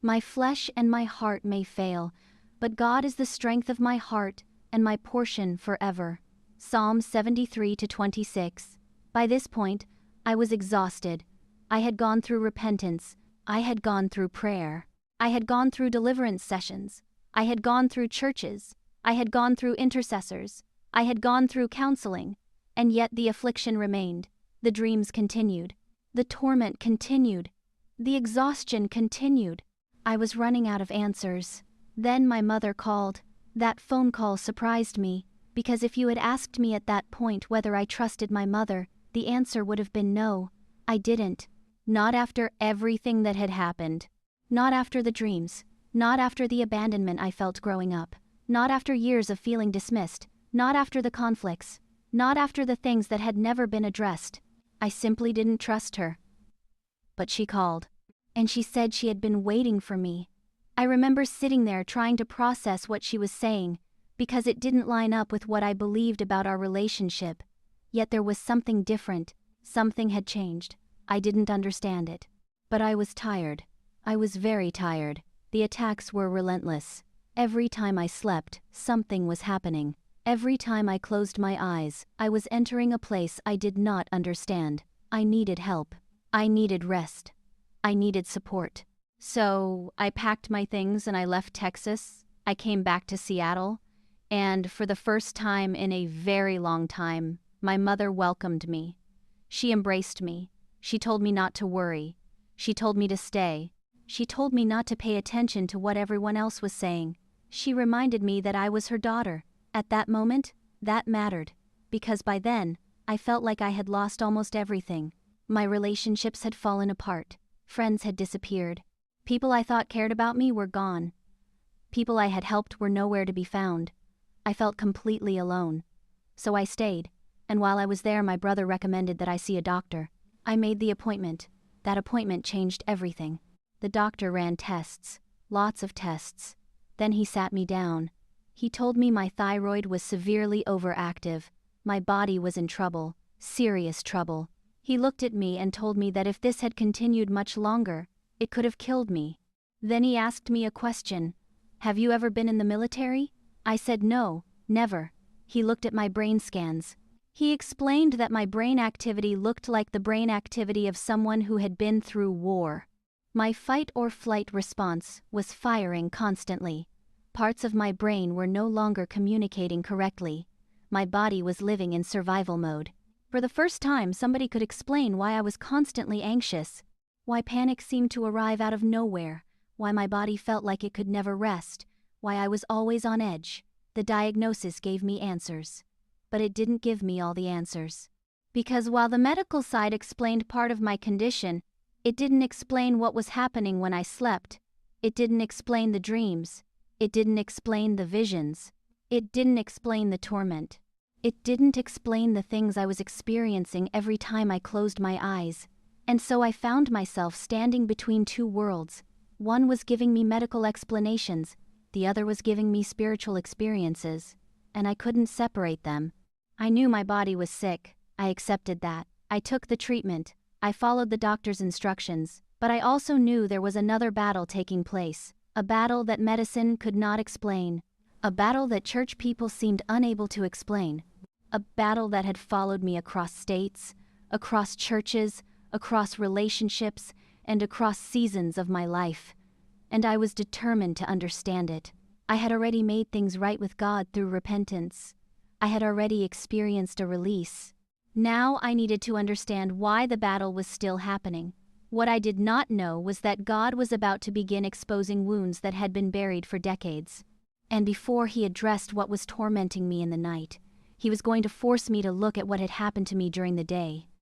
My flesh and my heart may fail, but God is the strength of my heart and my portion forever. Psalm 73-26. By this point, I was exhausted. I had gone through repentance. I had gone through prayer. I had gone through deliverance sessions. I had gone through churches. I had gone through intercessors. I had gone through counseling. And yet the affliction remained. The dreams continued. The torment continued. The exhaustion continued. I was running out of answers. Then my mother called. That phone call surprised me, because if you had asked me at that point whether I trusted my mother, the answer would have been no. I didn't. Not after everything that had happened. Not after the dreams. Not after the abandonment I felt growing up. Not after years of feeling dismissed. Not after the conflicts. Not after the things that had never been addressed. I simply didn't trust her. But she called. And she said she had been waiting for me. I remember sitting there trying to process what she was saying, because it didn't line up with what I believed about our relationship. Yet there was something different. Something had changed. I didn't understand it. But I was tired. I was very tired. The attacks were relentless. Every time I slept, something was happening. Every time I closed my eyes, I was entering a place I did not understand. I needed help. I needed rest. I needed support. So I packed my things and I left Texas. I came back to Seattle. And for the first time in a very long time, my mother welcomed me. She embraced me. She told me not to worry. She told me to stay. She told me not to pay attention to what everyone else was saying. She reminded me that I was her daughter. At that moment, that mattered. Because by then, I felt like I had lost almost everything. My relationships had fallen apart. Friends had disappeared. People I thought cared about me were gone. People I had helped were nowhere to be found. I felt completely alone. So I stayed, and while I was there my brother recommended that I see a doctor. I made the appointment. That appointment changed everything. The doctor ran tests, lots of tests. Then he sat me down. He told me my thyroid was severely overactive. My body was in trouble, serious trouble. He looked at me and told me that if this had continued much longer, it could have killed me. Then he asked me a question. Have you ever been in the military? I said no, never. He looked at my brain scans. He explained that my brain activity looked like the brain activity of someone who had been through war. My fight or flight response was firing constantly. Parts of my brain were no longer communicating correctly. My body was living in survival mode. For the first time, somebody could explain why I was constantly anxious, why panic seemed to arrive out of nowhere, why my body felt like it could never rest, why I was always on edge. The diagnosis gave me answers. But it didn't give me all the answers. Because while the medical side explained part of my condition, it didn't explain what was happening when I slept. It didn't explain the dreams. It didn't explain the visions. It didn't explain the torment. It didn't explain the things I was experiencing every time I closed my eyes. And so I found myself standing between two worlds. One was giving me medical explanations, the other was giving me spiritual experiences. And I couldn't separate them. I knew my body was sick. I accepted that. I took the treatment. I followed the doctor's instructions. But I also knew there was another battle taking place. A battle that medicine could not explain. A battle that church people seemed unable to explain. A battle that had followed me across states, across churches, across relationships, and across seasons of my life. And I was determined to understand it. I had already made things right with God through repentance. I had already experienced a release. Now I needed to understand why the battle was still happening. What I did not know was that God was about to begin exposing wounds that had been buried for decades. And before he addressed what was tormenting me in the night, he was going to force me to look at what had happened to me during the day.